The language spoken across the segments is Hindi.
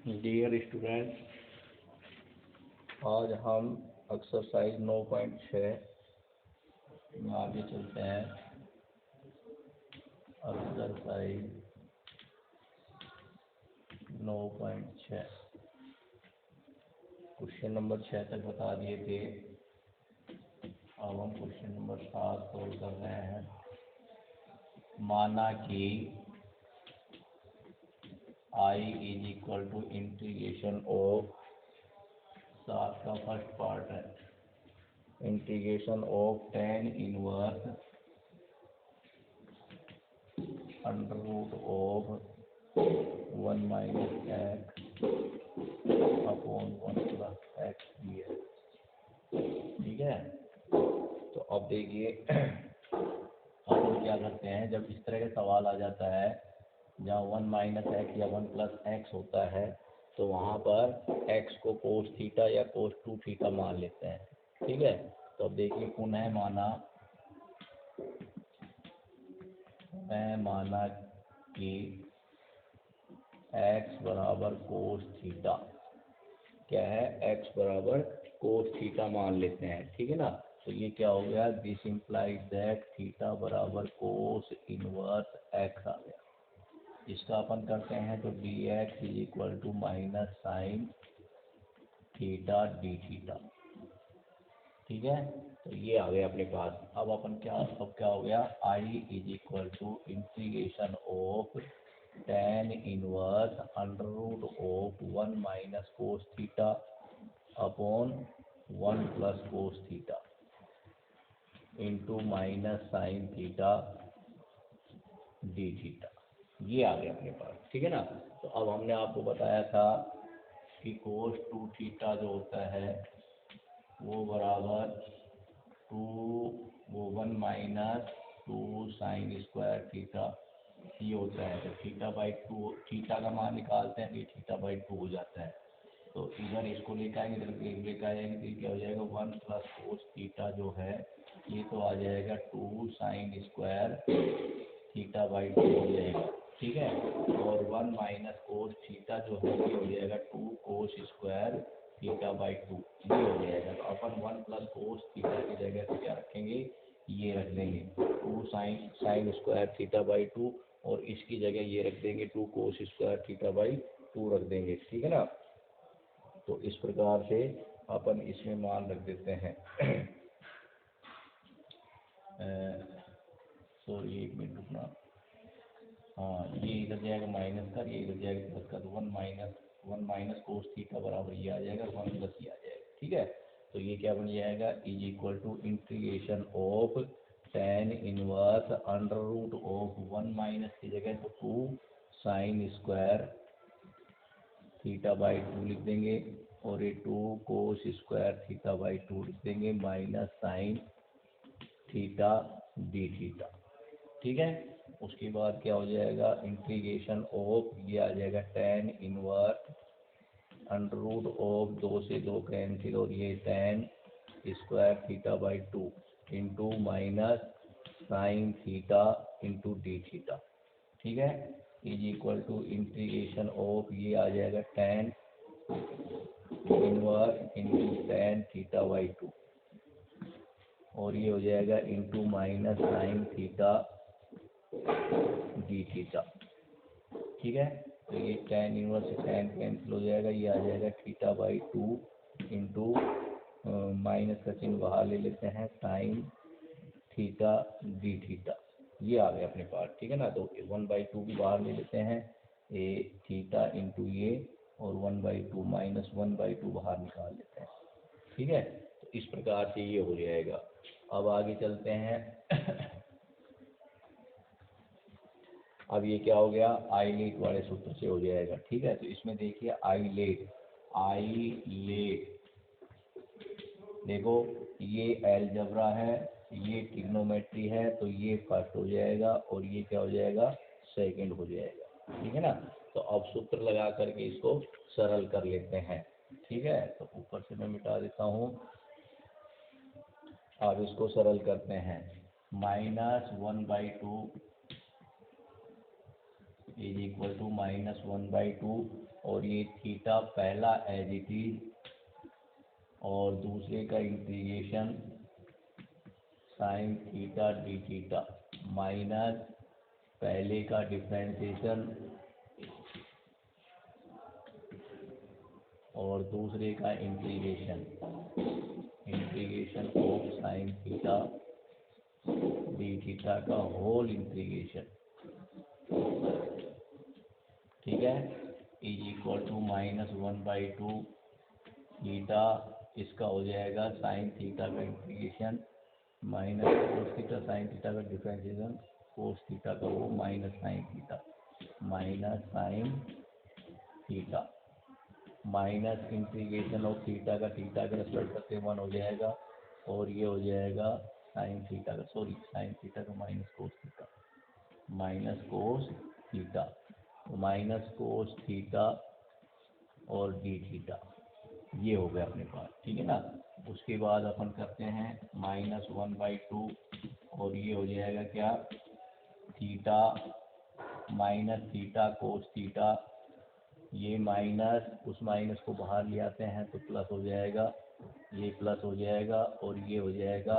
डियर स्टूडेंट्स, आज हम एक्सरसाइज 9.6 में आगे चलते हैं। एक्सरसाइज 9.6 क्वेश्चन नंबर 6 तक बता दिए थे। अब हम क्वेश्चन नंबर 7 सोल्व कर रहे हैं। माना कि I is equal to integration of, 7 का फर्स्ट पार्ट है, integration of tan inverse under root of 1 minus x upon 1 plus x d. ठीक है, तो अब देखिए अब हम क्या करते हैं, जब इस तरह का सवाल आ जाता है जहाँ 1 माइनस एक्स या 1 प्लस एक्स होता है, तो वहाँ पर एक्स को कोस थीटा या कोस 2 थीटा मान लेते हैं। ठीक है, तो अब देखिए पुनः माना कि एक्स बराबर कोस थीटा, क्या है, एक्स बराबर कोस थीटा मान लेते हैं। ठीक है ना, तो ये क्या हो गया, दिस इम्प्लाइज दैट थीटा बराबर कोस इनवर्स एक्स आ गया। इसका अपन करते हैं तो d x is equal to minus sine theta d theta. ठीक है, तो ये आ गया अपने पास। अब अपन क्या हो गया, I is equal to integration of tan inverse under root of 1 minus cos theta upon 1 plus cos theta into minus sine theta d theta. ये आ गया अपने पास। ठीक है ना, तो अब हमने आपको बताया था कि कोस 2 थीटा जो होता है वो बराबर 1 माइनस 2 साइन स्क्वायर थीटा ये होता है। तो थीटा बाई 2, थीटा का मान निकालते हैं, ये थीटा बाई 2 हो जाता है। तो इधर इसको लेकर आएंगे, इधर लेकर आएंगे, तो क्या हो जाएगा 1 प्लस कोस थीटा जो है ये तो आ जाएगा 2 साइन स्क्वायर थीटा बाई 2 हो जाएगा। ठीक है, और 1 माइनस कोस थीटा जो है ये हो जाएगा 2 कोस स्क्वायर थीटा बाई 2 ये हो जाएगा। तो अपन 1 प्लस कोस थीटा की जगह पे क्या रखेंगे, ये रख देंगे 2 साइन स्क्वायर थीटा बाई 2, और इसकी जगह ये रख देंगे 2 कोस स्क्वायर थीटा बाई 2 रख देंगे। ठीक है ना, तो इस प्रकार से अपन इसमें मान रख देते हैं। सॉरी, एक मिनट रुकना। हाँ, ये इधर जाएगा माइनस का, ये इधर जाएगा प्लस का, तो 1 माइनस कोस थीटा बराबर ये आ जाएगा 1 प्लस ये आ जाएगा। ठीक है, तो ये क्या बन जाएगा, is equal to integration of tan inverse under root of 1 minus की जगह तो 2 साइन स्क्वायर थीटा बाई 2 लिख देंगे, और ये 2 कोस स्क्वायर थीटा बाई 2 लिख देंगे, minus sine theta d theta. ठीक है, उसके बाद क्या हो जाएगा, इंटीग्रेशन ऑफ ये आ जाएगा tan inverse under root of 2 से 2 कैंसिल, और ये tan square theta by 2 into minus sine theta into d theta. ठीक है, is equal to integration of ये आ जाएगा tan inverse into tan theta by 2, और ये हो जाएगा into minus sine theta d theta. ठीक है, तो ये tan इनवर्स से tan कैंसिल हो जाएगा, ये आ जाएगा थीटा बाई 2 इंटू माइनस का चिन्ह बाहर ले लेते हैं साइन थीटा डी थीटा। ये आ गया अपने पास। ठीक है ना, तो 1/2 भी बाहर ले लेते हैं, ए थीटा इंटू ये, और 1/2 माइनस 1/2 बाहर निकाल लेते हैं। ठीक है, तो इस प्रकार से ये हो जाएगा। अब आगे चलते हैं। अब ये क्या हो गया, आई लेट वाले सूत्र से हो जाएगा। ठीक है, तो इसमें देखिए आई लेट देखो, ये अलजेब्रा है, ये ट्रिग्नोमेट्री है, तो ये फर्स्ट हो जाएगा और ये क्या हो जाएगा, सेकंड हो जाएगा। ठीक है ना, तो अब सूत्र लगा करके इसको सरल कर लेते हैं। ठीक है, तो ऊपर से मैं मिटा देता हूँ। अब इसको सरल करते हैं, -1/2 इज इक्वल टू -1/2 और ये थीटा पहला एज इट इज, और दूसरे का integration sign theta d theta minus पहले का डिफ्रेंशिएशन और दूसरे का integration of sine theta d theta का होल इंटीग्रेशन, ठीक है, इज इक्वल टू -1/2 थीटा, इसका हो जाएगा साइन थीटा का integration minus cos theta sine theta का डिफ्रेंशिएशन कोस थीटा का वो minus sine theta minus integration of theta का रेस्पेक्ट करके 1 हो जाएगा, और ये हो जाएगा साइन थीटा का minus cos theta minus cos theta और डी थीटा, ये हो गया अपने पास, ठीक है ना। उसके बाद अपन करते हैं -1/2, और ये हो जाएगा क्या, theta minus theta cos theta, ये माइनस उस माइनस को बाहर ले आते हैं तो प्लस हो जाएगा, ये प्लस हो जाएगा, और ये हो जाएगा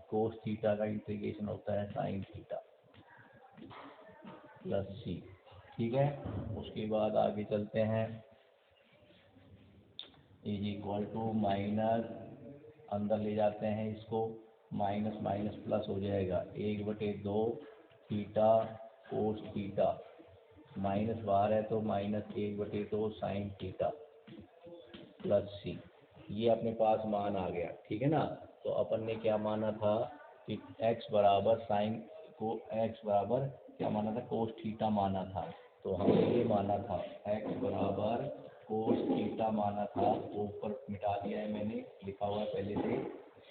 कोस थीटा का इंटीग्रेशन होता है साइन थीटा प्लस सी, ठीक है। उसके बाद आगे चलते हैं, इज इक्वल टू माइनस, अंदर ले जाते हैं इसको, माइनस माइनस प्लस हो जाएगा 1/2 थीटा कोस थीटा, माइनस बाहर है तो -1/2 साइन थीटा प्लस सी, ये अपने पास मान आ गया, ठीक है ना। तो अपन ने क्या माना था कि x बराबर क्या माना था, कोस थीटा माना था, तो हमने ये माना था x बराबर कोस थीटा माना था, वो ऊपर मिटा दिया है मैंने, लिखा हुआ है पहले से,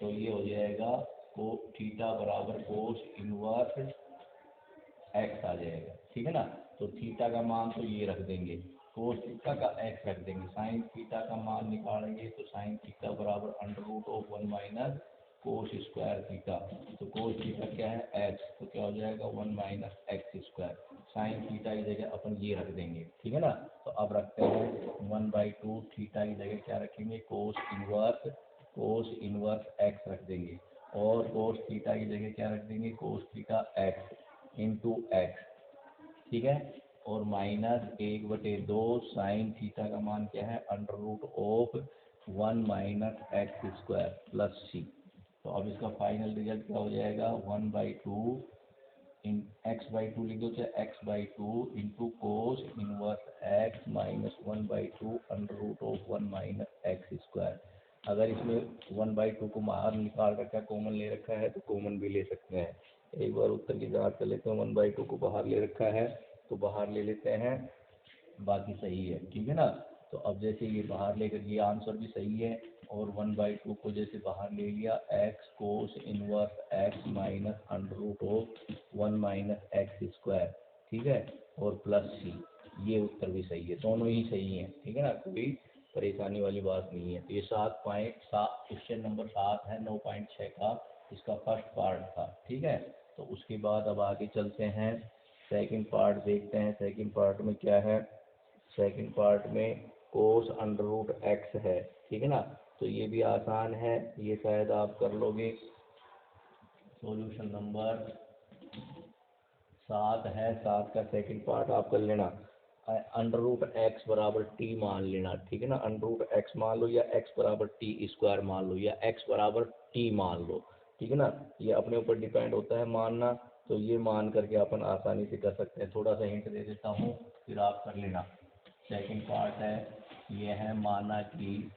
तो ये हो जाएगा को थीटा बराबर कोस इनवर्स x आ जाएगा, ठीक है ना। तो थीटा का मान तो ये रख देंगे, कोस थीटा का x रख देंगे, साइन थीटा का मान निकालेंगे तो साइन थीटा बराबर √1 माइनस कोस स्क्वायर थीटा, तो कोस थीटा क्या है x, तो क्या हो जाएगा 1 - x², साइन थीटा की जगह अपन ये रख देंगे, ठीक है ना। तो अब रखते हैं 1/2 थीटा की जगह क्या रखेंगे, कोस इनवर्स x रख देंगे, और कोस थीटा की जगह क्या रख देंगे, cos theta x into x, ठीक है, और -1/2 साइन थीटा का मान क्या है, √1 - x² प्लस सी, तो अब इसका फाइनल रिजल्ट क्या हो जाएगा, 1/2 x/2 लिख दो, चाहे x/2 into cos inverse x minus 1/2 √1 - x²। अगर इसमें 1/2 को बाहर निकाल रखा है, कॉमन ले रखा है, तो कॉमन भी ले सकते हैं। एक बार उत्तर की जांच कर लेते हैं, 1/2 को बाहर ले रखा है तो बाहर ले लेते हैं, बाकी सही है, ठीक है ना। तो अब जैसे ये बाहर लेकर, ये आंसर भी सही है, और 1/2 को जैसे बाहर ले लिया, x cos inverse x minus √1 - x², ठीक है, और प्लस सी, ये उत्तर भी सही है, दोनों ही सही हैं, ठीक है ना, कोई परेशानी वाली बात नहीं है। तो ये 7.7 क्वेश्चन नंबर 7 है 9.6 का, इसका फर्स्ट पार्ट था, ठीक है। तो उसके बाद अब आगे चलते हैं, सेकंड पार्ट देखते हैं, सेकंड पार्ट में क्या है, सेकंड पार्ट में कोस √x है, ठीक है ना। तो ये भी आसान है, ये शायद आप कर लोगे, सॉल्यूशन नंबर 7 है, 7 का सेकंड पार्ट आप कर लेना, √x बराबर t मान लेना, ठीक है ना, √x मान लो, या x बराबर t² मान लो, या x बराबर t मान लो, ठीक है ना, ये अपने ऊपर डिपेंड होता है मानना, तो ये मान करके अपन आसानी से कर सकते हैं। थोड़ा सा हिंट दे देता हूँ, फिर आप कर लेना। सेकंड पार्ट है, ये है माना कि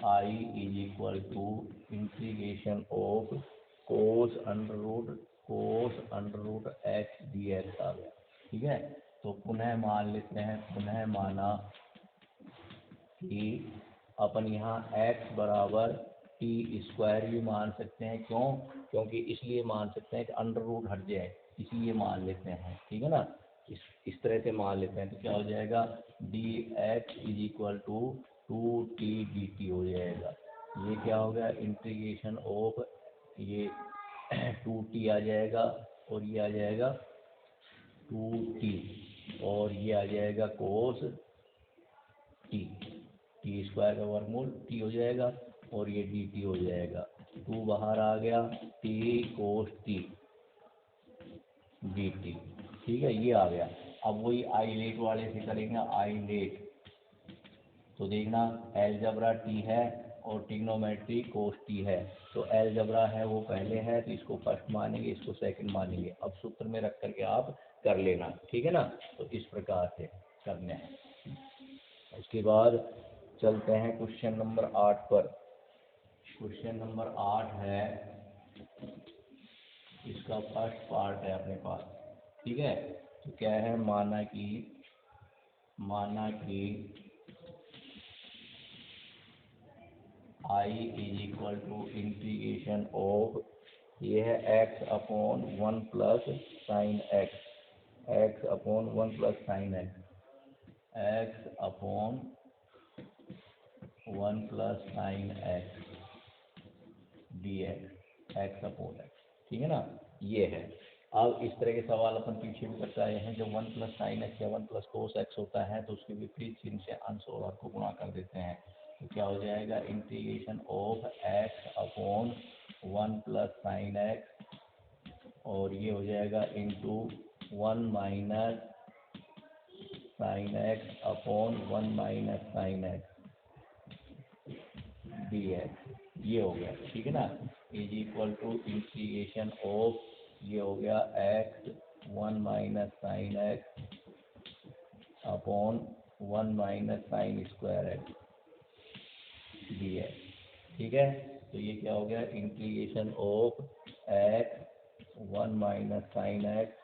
I is equal to integration of cos √x dx आ गया, ठीक है। तो पुनः मान लेते हैं, पुनः माना कि अपन यहाँ x बराबर t² भी मान सकते हैं, क्योंकि इसलिए मान सकते हैं कि √ हट जाए, इसलिए मान लेते हैं, ठीक है ना, इस तरह से मान लेते हैं, तो क्या हो जाएगा, dx is equal to 2t dt हो जाएगा। ये क्या हो गया, इंटीग्रेशन ऑफ, ये 2t आ जाएगा, और ये आ जाएगा 2t, और ये आ जाएगा कोस टी स्क्वायर का वर्गमूल टी हो जाएगा और ये डी टी हो जाएगा। 2 बाहर आ गया, T cos t D T, ठीक है, ये आ गया। अब वही आई लेट वाले से करेंगे, आई लेट। तो देखना एलजबरा टी है और ट्रिग्नोमेट्री कोस टी है। तो एलजबरा है वो पहले है तो इसको फर्स्ट मानेंगे, इसको सेकंड मानेंगे। अब सूत्र में रख करके आप कर लेना, ठीक है ना। तो इस प्रकार से करने हैं। उसके बाद चलते हैं क्वेश्चन नंबर 8 पर। क्वेश्चन नंबर 8 है, इसका फर्स्ट पार्ट है अपने पास, ठीक है। तो क्या है, माना कि I is equal to integration of, ये है x upon 1 plus sine x, x upon 1 plus sine x, x upon 1 plus sine x d x upon x, ठीक है ना, ये है। अब इस तरह के सवाल अपन पीछे भी करते आए हैं। जब 1 प्लस साइन एक्स या 1 प्लस कोस एक्स होता है तो उसके विपरीत चिन्ह से अंश और हर को गुणा कर देते हैं। तो क्या हो जाएगा, integration of x upon 1 plus sine x और ये हो जाएगा into 1 minus sine x upon 1 minus sine x d x, ये हो गया, ठीक है ना। Is equal to integration of, ये हो गया x 1 minus sine x upon 1 minus sine square x d x, ठीक है। तो ये क्या हो गया, integration of x 1 minus sine x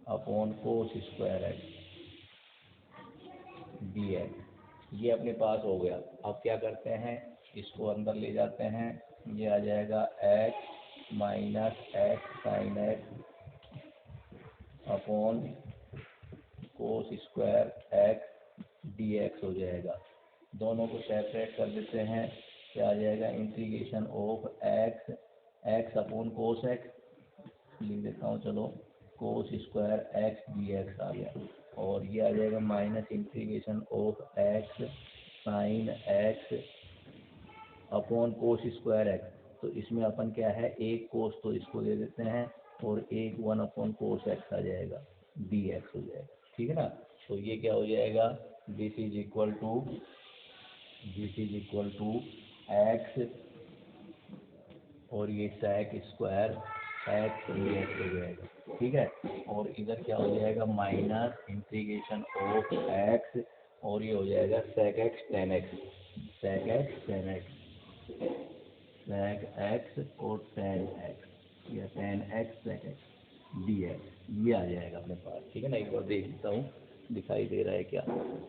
upon cos square x d x, ये अपने पास हो गया। अब क्या करते हैं, इसको अंदर ले जाते हैं, ये आ जाएगा x minus x sine x upon cos square x d x हो जाएगा। दोनों को सेपरेट कर देते हैं, क्या आ जाएगा, integration of x upon cos x, लिख देता हूँ चलो, cos square x d x आ गया। और ये आ जाएगा minus integration of x sine x upon cos square x. तो इसमें अपन क्या है, एक कोस तो इसको दे देते हैं और एक 1 अपॉन कोस एक्स आ जाएगा, डी एक्स हो जाएगा, ठीक है ना। तो ये क्या हो जाएगा, this is equal to x और ये sec square x d x हो जाएगा, ठीक है। और इधर क्या हो जाएगा, माइनस इंटीग्रेशन ऑफ एक्स और ये हो जाएगा sec x tan x, sec x tan x, sec x और टेन एक्स या tan x sec x d x, ये आ जाएगा अपने पास, ठीक है ना। एक बार देख लेता हूँ दिखाई दे रहा है क्या,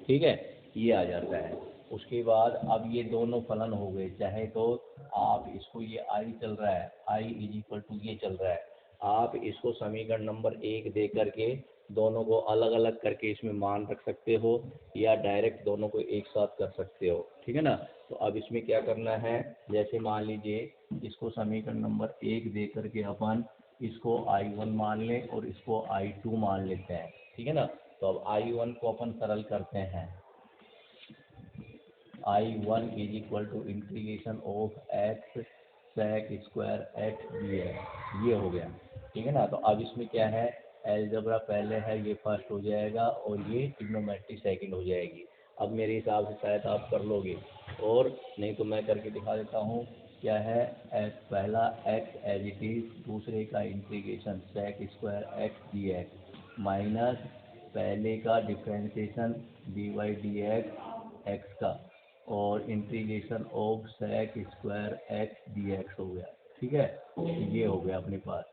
ठीक है, ये आ जाता है। उसके बाद अब ये दोनों फलन हो गए, चाहे तो आप इसको, ये आई चल रहा है, आई इज इक्वल टू ये चल रहा है, आप इसको समीकरण नंबर 1 दे करके दोनों को अलग अलग करके इसमें मान रख सकते हो या डायरेक्ट दोनों को एक साथ कर सकते हो, ठीक है ना। तो अब इसमें क्या करना है, जैसे मान लीजिए इसको समीकरण नंबर 1 दे करके अपन इसको I1 मान लें और इसको I2 मान लेते हैं, ठीक है ना। तो अब I1 को अपन सरल करते हैं, I1 is equal to integration of x sec square x d x, ये हो गया, ठीक है ना। तो अब इसमें क्या है, एलजबरा पहले है, ये फर्स्ट हो जाएगा और ये ट्रिग्नोमेट्री सेकंड हो जाएगी। अब मेरे हिसाब से शायद आप कर लोगे, और नहीं तो मैं करके दिखा देता हूँ। क्या है, पहला एक्स एज इट इज, दूसरे का integration sec square x d x minus पहले का differentiation d y d x x का और integration of sec square x d x हो गया, ठीक है। ये हो गया अपने पास,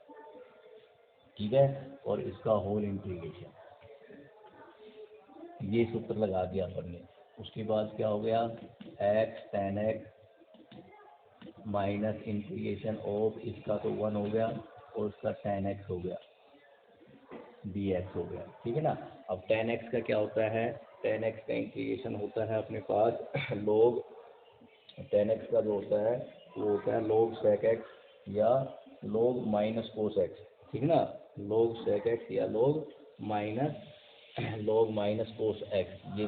ठीक है। और इसका होल इंटीग्रेशन, ये सूत्र लगा दिया अपन ने। उसके बाद क्या हो गया, x tan x minus integration of, इसका तो 1 हो गया और उसका टेन एक्स हो गया डी एक्स हो गया, ठीक है ना। अब टेन एक्स का क्या होता है, टेन एक्स का इंटीग्रेशन होता है अपने पास लोग, टेन एक्स का जो होता है वो होता है लोग सेक एक्स या लोग माइनस कोस एक्स, ठीक है ना, लोग सेक एक्स या लोग minus log minus cos x, ये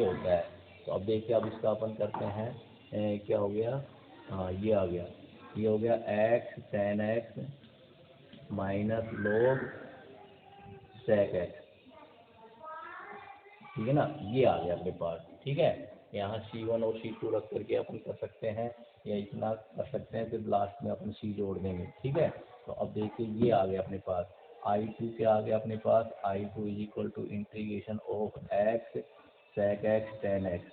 होता है। तो अब देखिए, अब इसका अपन करते हैं, क्या हो गया, हाँ ये आ गया, ये हो गया x tan x minus log sec x, ठीक है ना, ये आ गया अपने पास। ठीक है, यहाँ C1 और C2 रख करके अपन कर सकते हैं, या इतना कर सकते हैं, फिर लास्ट में अपन C जोड़ देंगे। ठीक है, तो अब देखिए ये आ गया अपने पास I2, क्या आ गया अपने पास, I2 is equal to integration of x sec x tan x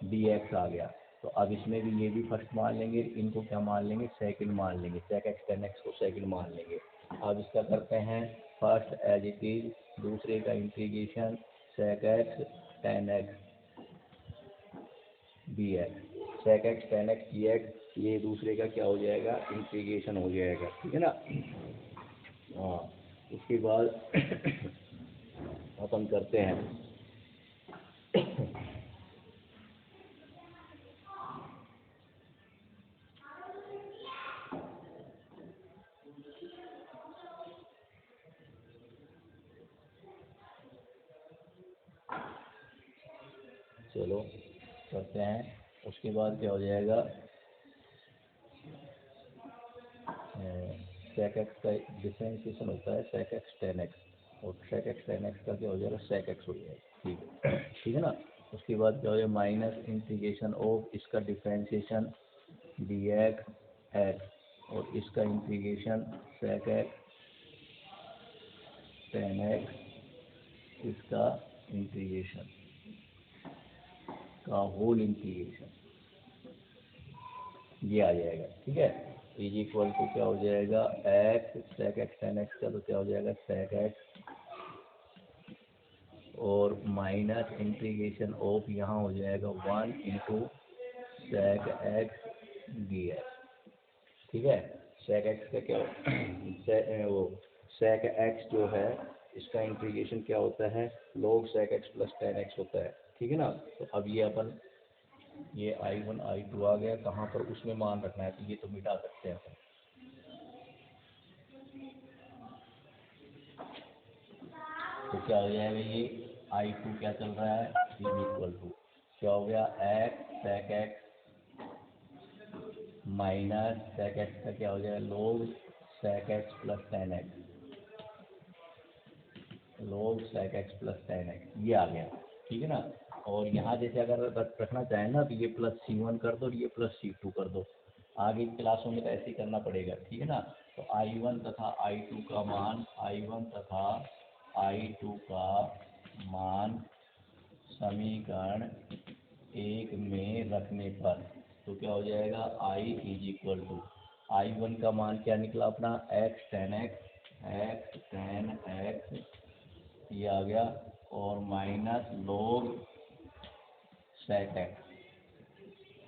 d x आ गया। तो अब इसमें भी ये भी फर्स्ट मान लेंगे, इनको क्या मान लेंगे, सेकंड मान लेंगे, सेक एक्स टेन एक्स को सेकंड मान लेंगे। अब इसका करते हैं फर्स्ट एज इट इज, दूसरे का integration sec x tan x d x, sec x tan x d x, ये दूसरे का क्या हो जाएगा, इंटीग्रेशन हो जाएगा। ठीक है ना, हाँ उसके बाद अपन करते हैं चलो करते हैं। उसके बाद क्या हो जाएगा, सेक एक्स का डिफ्रेंशिएशन होता है सेक एक्स टेन एक्स, और सेक एक्स टेन एक्स का क्या हो जाएगा, सेक एक्स हो जाएगा। ठीक है, ठीक है ना। उसके बाद क्या हो जाएगा, माइनस इंटीग्रेशन ऑफ इसका डिफ्रेंशिएशन डी एक्स एक्स, और इसका integration sec x tan x, इसका इंटीग्रेशन का होल इंटीग्रेशन, ये आ जाएगा। ठीक है, इज इक्वल टू क्या हो जाएगा, x sec x tan x का तो क्या हो जाएगा, सेक एक्स, और माइनस इंटीग्रेशन ऑफ यहाँ हो जाएगा 1 into sec x d x. ठीक है, सेक एक्स का क्या वो सेक एक्स जो है इसका इंटीग्रेशन क्या होता है, log sec x plus tan x होता है। ठीक है ना, तो अब ये अपन ये I1 I2 आ गया, कहाँ पर उसमें मान रखना है, तो ये तो मिटा सकते हैं अपन। तो क्या हो जाएगा, ये I2 क्या चल रहा है, इज इक्वल टू क्या हो गया, x sec x minus sec x का क्या हो जाएगा, log sec x plus tan x, log sec x plus tan x, ये आ गया। ठीक है ना, और यहाँ जैसे अगर रखना चाहें ना, तो ये प्लस C1 कर दो और ये प्लस C2 कर दो, आगे की क्लासों में तो ऐसे ही करना पड़ेगा। ठीक है ना, तो I1 तथा I2 का मान, I1 तथा I2 का मान समीकरण एक में रखने पर तो क्या हो जाएगा, I is equal to I1 का मान क्या निकला अपना, एक्स टेन एक्स ये आ गया, और minus log sec x,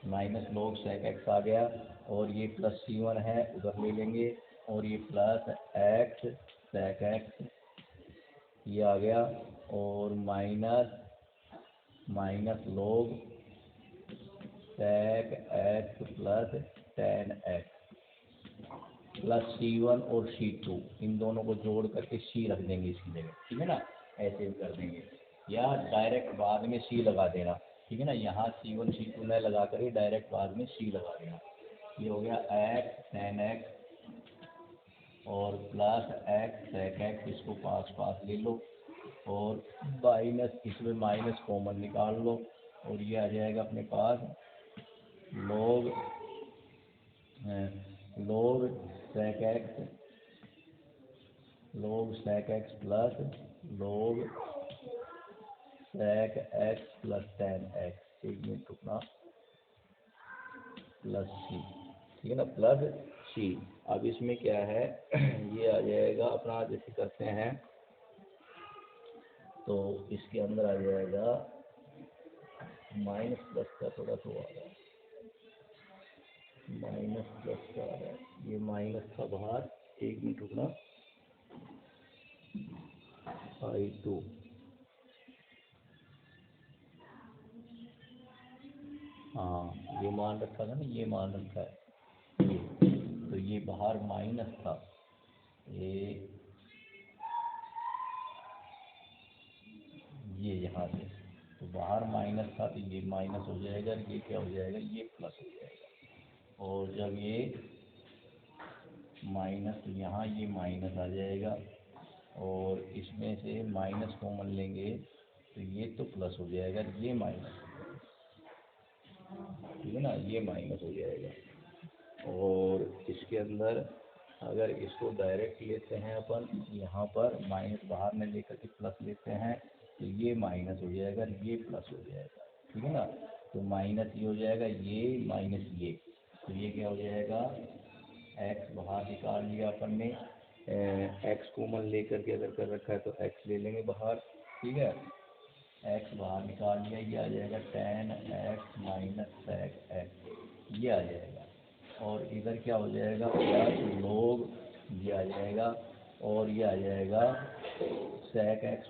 minus log sec x आ गया, और ये प्लस C1 है उधर ले लेंगे, और ये प्लस एक्स सेक एक्स ये आ गया, और minus log sec x plus tan x plus C1 और C2, इन दोनों को जोड़ करके C रख देंगे इसकी जगह। ठीक है ना, ऐसे भी कर देंगे, या डायरेक्ट बाद में C लगा देना। ठीक है ना, यहाँ C1 C2 न लगा कर डायरेक्ट बाद में C लगा देना। ये हो गया एक्स टेन एक्स और प्लस एक्स सेक एक्स, इसको पास पास ले लो, और माइनस, इसमें माइनस कॉमन निकाल लो, और ये आ जाएगा अपने पास लोग लोग sec x plus log sec x plus tan x, एक मिनट रुकना, प्लस C। ठीक है ना, प्लस C। अब इसमें क्या है ये आ जाएगा अपना, जैसे करते हैं तो इसके अंदर आ जाएगा माइनस प्लस का थोड़ा सा आ रहा है, माइनस प्लस का आ रहा है, ये माइनस था बाहर, एक मिनट रुकना, I2 हाँ ये मान रखा था ना, ये मान रखा है ये, तो ये बाहर माइनस था, ये ये यहाँ से, तो बाहर माइनस था तो ये माइनस हो जाएगा, ये क्या हो जाएगा, ये प्लस हो जाएगा। और जब ये माइनस, तो यहाँ ये माइनस आ जाएगा, और इसमें से माइनस कॉमन लेंगे तो ये तो प्लस हो जाएगा, ये माइनस, ठीक है ना, ये माइनस हो जाएगा। और इसके अंदर अगर इसको डायरेक्ट लेते हैं अपन, यहाँ पर माइनस बाहर में लेकर के प्लस लेते हैं तो ये माइनस हो जाएगा, ये प्लस हो जाएगा, ठीक है ना। तो माइनस ये हो जाएगा, ये माइनस ये, तो ये क्या हो जाएगा, एक्स बाहर निकाल लिया अपन ने, एक्स कॉमन लेकर के अगर कर रखा है तो एक्स ले लेंगे बाहर, ठीक है। एक्स बाहर निकाल लिया, ये आ जाएगा tan x minus sec x, ये आ जाएगा। और इधर क्या हो जाएगा, प्लस लोग, ये आ जाएगा, और ये आ जाएगा sec x,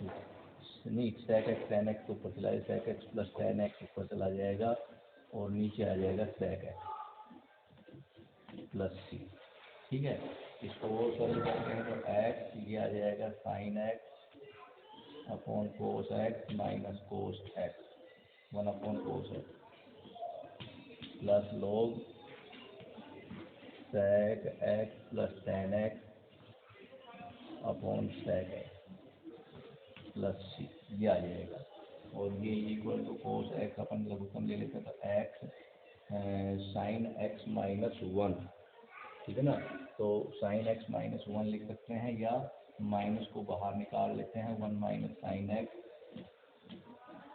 नहीं sec x tan x ऊपर चला जाएगा, sec x plus tan x ऊपर चला जाएगा, और नीचे आ जाएगा sec x प्लस c, ठीक है। इसको और सरल करते हैं तो x, ये आ जाएगा sin x upon cos x minus cos x, 1 upon cos x, plus log sec x plus tan x upon sec x plus C, ये आ जाएगा। और ये इक्वल टू कोस एक्स अपन लघुत्तम ले लेते हैं तो एक्स साइन एक्स माइनस 1, ठीक है ना। तो साइन एक्स माइनस 1 लिख सकते हैं, या माइनस को बाहर निकाल लेते हैं, 1 minus sine x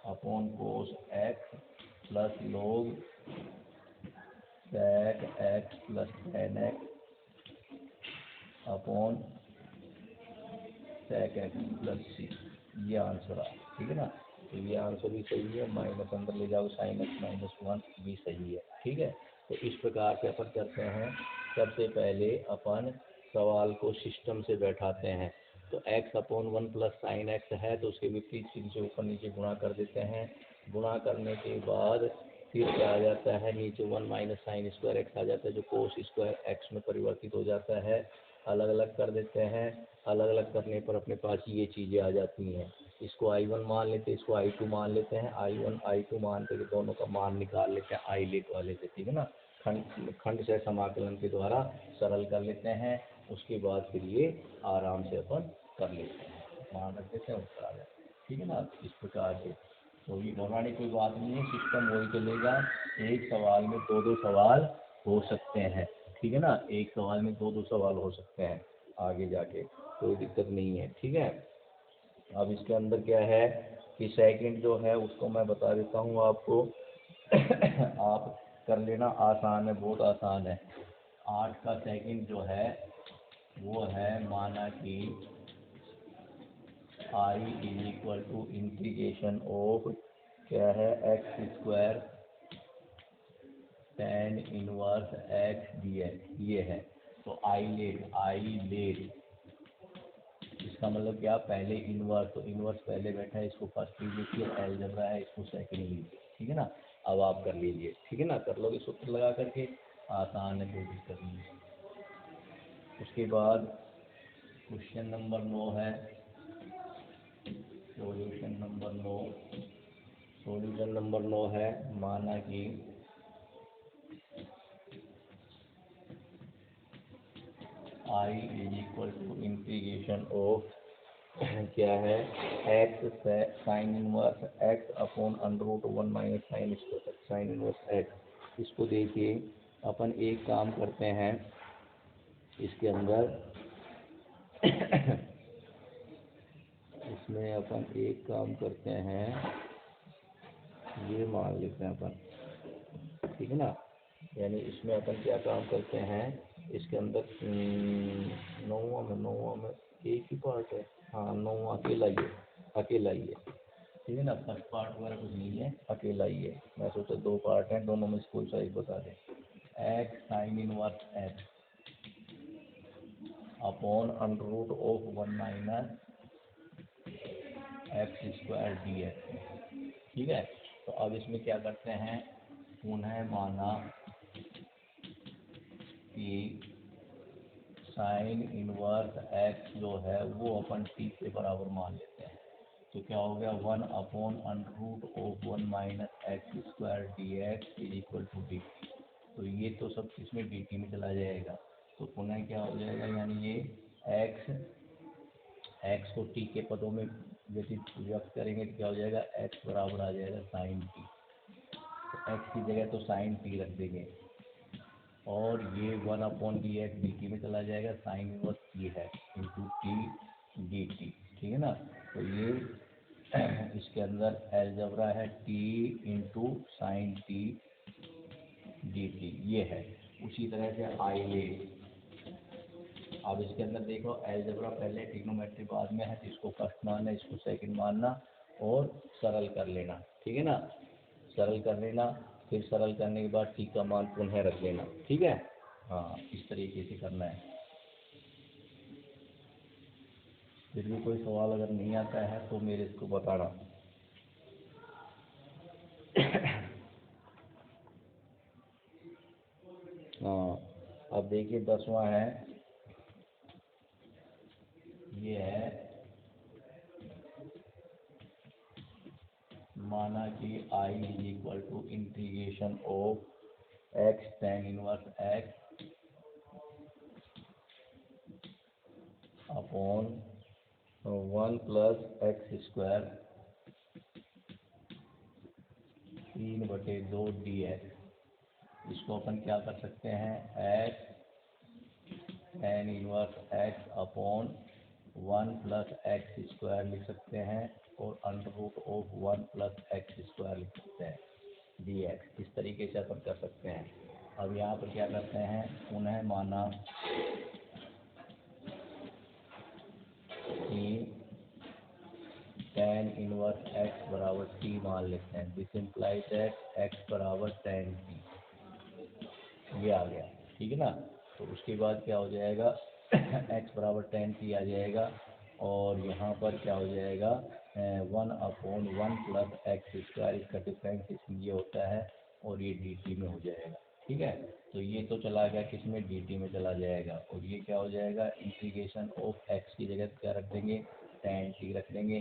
upon cos x plus log sec x plus tan x upon sec x plus C, ये आंसर आ, ठीक है ना। तो ये आंसर भी सही है, माइनस अंदर ले जाओ, साइन एक्स माइनस 1 भी सही है, ठीक है। तो इस प्रकार से अपन करते हैं। सबसे पहले अपन सवाल को सिस्टम से बैठाते हैं, तो x upon 1 plus sine x है तो उसके विपरीत चिन्ह से ऊपर नीचे गुणा कर देते हैं। गुणा करने के बाद फिर क्या आ जाता है, नीचे 1 माइनस साइन स्क्वायर एक्स आ जाता है, जो कोस स्क्वायर एक्स में परिवर्तित हो जाता है। अलग अलग कर देते हैं, अलग अलग करने पर अपने पास ये चीज़ें आ जाती हैं। इसको I1 मान लेते हैं, इसको I2 मान लेते हैं, I1 I2 मान करके दोनों का मान निकाल लेते हैं आई लेट वाले से, ठीक है ना। खंड से समाकलन के द्वारा सरल कर लेते हैं, उसके बाद फिर ये आराम से अपन कर लेते हैं, मान रख देते हैं, उत्तर आ जाते हैं, ठीक है ना। इस प्रकार से तो ये घबराने की कोई बात नहीं है, सिस्टम वही चलेगा। एक सवाल में दो दो सवाल हो सकते हैं, ठीक है ना, एक सवाल में दो दो सवाल हो सकते हैं आगे जाके, कोई दिक्कत नहीं है, ठीक है। अब इसके अंदर क्या है कि सेकंड जो है उसको मैं बता देता हूँ आपको आप कर लेना, आसान है, बहुत आसान है। 8 का सेकंड जो है वो है, माना कि I is equal to integration of क्या है, x square tan inverse x d x, ये है। तो आई लेट इसका मतलब क्या, पहले इनवर्स, तो इनवर्स पहले बैठा है, इसको फर्स्ट लीजिए, अलजेब्रा है इसको सेकंड लीजिए, ठीक है ना। अब आप कर लीजिए, ठीक है ना, कर लोगे सूत्र लगा करके, आसान है, कोई दिक्कत नहीं है। उसके बाद क्वेश्चन नंबर 9 है, सॉल्यूशन नंबर 9 है, माना कि I is equal to integration of क्या है, x sine inverse x upon under root 1 minus sine inverse x. इसको देखिए, अपन एक काम करते हैं इसके अंदर इसमें अपन एक काम करते हैं, ये मान लेते हैं अपन, ठीक है ना। यानी इसमें अपन क्या काम करते हैं, इसके अंदर 9वां में एक ही पार्ट है, हाँ 9वां अकेला ही है, ठीक है ना। फर्स्ट पार्ट वगैरह कुछ नहीं है, अकेला ही है। मैं सोचा 2 पार्ट हैं, दोनों में स्कूल साइज बता दें। X sine inverse x upon under root of 1 minus x square d x, ठीक है। तो अब इसमें क्या करते हैं, पुनः माना कि साइन इनवर्स एक्स जो है वो अपन टी के बराबर मान लेते हैं, तो क्या हो गया 1/√(1 - x² dx is equal to dt। तो ये तो सब इसमें dt में चला जाएगा, तो पुनः क्या हो जाएगा, यानी ये x को t के पदों में व्यक्त करेंगे तो क्या हो जाएगा, x बराबर आ जाएगा sin t। तो x की जगह तो sin t रख देंगे, और ये 1/dx dt में चला जाएगा, साइन इनवर्स t है इंटू t dt, ठीक है ना। तो ये इसके अंदर अलजेब्रा है t into sine t dt, ये है। उसी तरह से आई ले, अब इसके अंदर देखो अलजेब्रा पहले ट्रिग्नोमेट्री बाद में है, तो इसको फर्स्ट मानना, इसको सेकंड मानना और सरल कर लेना, ठीक है ना। सरल कर लेना, फिर सरल करने के बाद t का मान पुनः रख लेना, ठीक है। हाँ, इस तरीके से करना है। फिर भी कोई सवाल अगर नहीं आता है तो मेरे इसको बताना। हाँ, अब देखिए 10वां है, ये है माना कि I is equal to integration of x tan inverse x upon 1 plus x² 3/2 dx। इसको अपन क्या कर सकते हैं, x tan inverse x upon 1 plus x² लिख सकते हैं, और √(1 + x² लिख सकते हैं dx। इस तरीके से अपन कर सकते हैं। अब यहाँ पर क्या करते हैं, पुनः माना कि tan इनवर्स x बराबर t मान लेते हैं। दिस इम्प्लाइज दैट x बराबर tan t, ये आ गया, ठीक है ना। तो उसके बाद क्या हो जाएगा, x बराबर tan t आ जाएगा, और यहाँ पर क्या हो जाएगा 1/1 + x², इसका डिफरेंस इसमें ये होता है, और ये dt में हो जाएगा, ठीक है। तो ये तो चला गया किसमें, dt में चला जाएगा, और ये क्या हो जाएगा, इंटीग्रेशन ऑफ x की जगह क्या रख देंगे, tan t रख देंगे,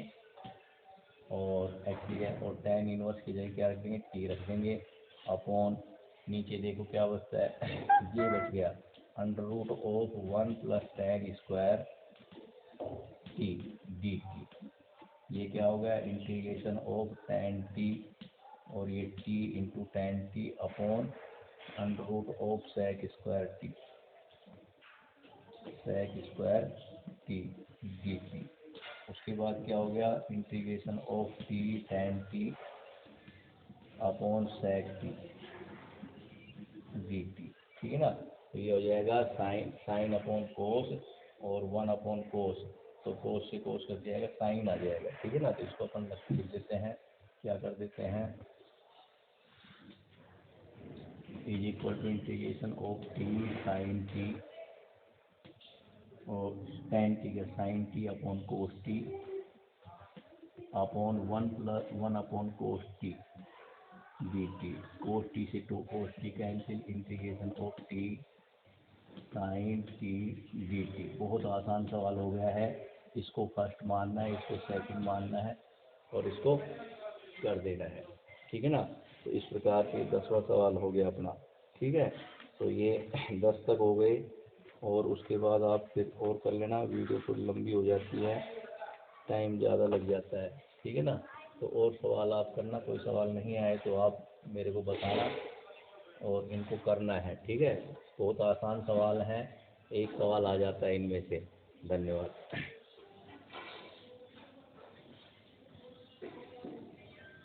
और x की जगह और tan इनवर्स की जगह क्या रख देंगे, t रख देंगे, अपॉन नीचे देखो क्या बचता है, ये बच गया √(1 + tan² t dt। ये क्या हो गया, इंटीग्रेशन ऑफ tan t, और ये t into tan t upon √(sec² t dt। उसके बाद क्या हो गया, integration of t tan t upon sec t dt, ठीक है ना। तो ये हो जाएगा साइन अपॉन कोस, और 1/कोस, तो कोस से कोस कर जाएगा, साइन आ जाएगा, ठीक है ना। तो इसको अपन लिख देते हैं, क्या कर देते हैं, is equal to integration of t sine t, और tan t का sine t upon cos t upon 1/कोस t dt। कोस t से 2 cos t cancel, integration of t sine t dt। बहुत आसान सवाल हो गया है, इसको फर्स्ट मानना है, इसको सेकंड मानना है, और इसको कर देना है, ठीक है ना। तो इस प्रकार के 10वां सवाल हो गया अपना, ठीक है। तो ये 10 तक हो गए, और उसके बाद आप फिर और कर लेना, वीडियो थोड़ी लंबी हो जाती है, टाइम ज़्यादा लग जाता है, ठीक है ना। तो और सवाल आप करना, कोई सवाल नहीं आए तो आप मेरे को बताना, और इनको करना है, ठीक है। बहुत आसान सवाल है, एक सवाल आ जाता है इनमें से। धन्यवाद।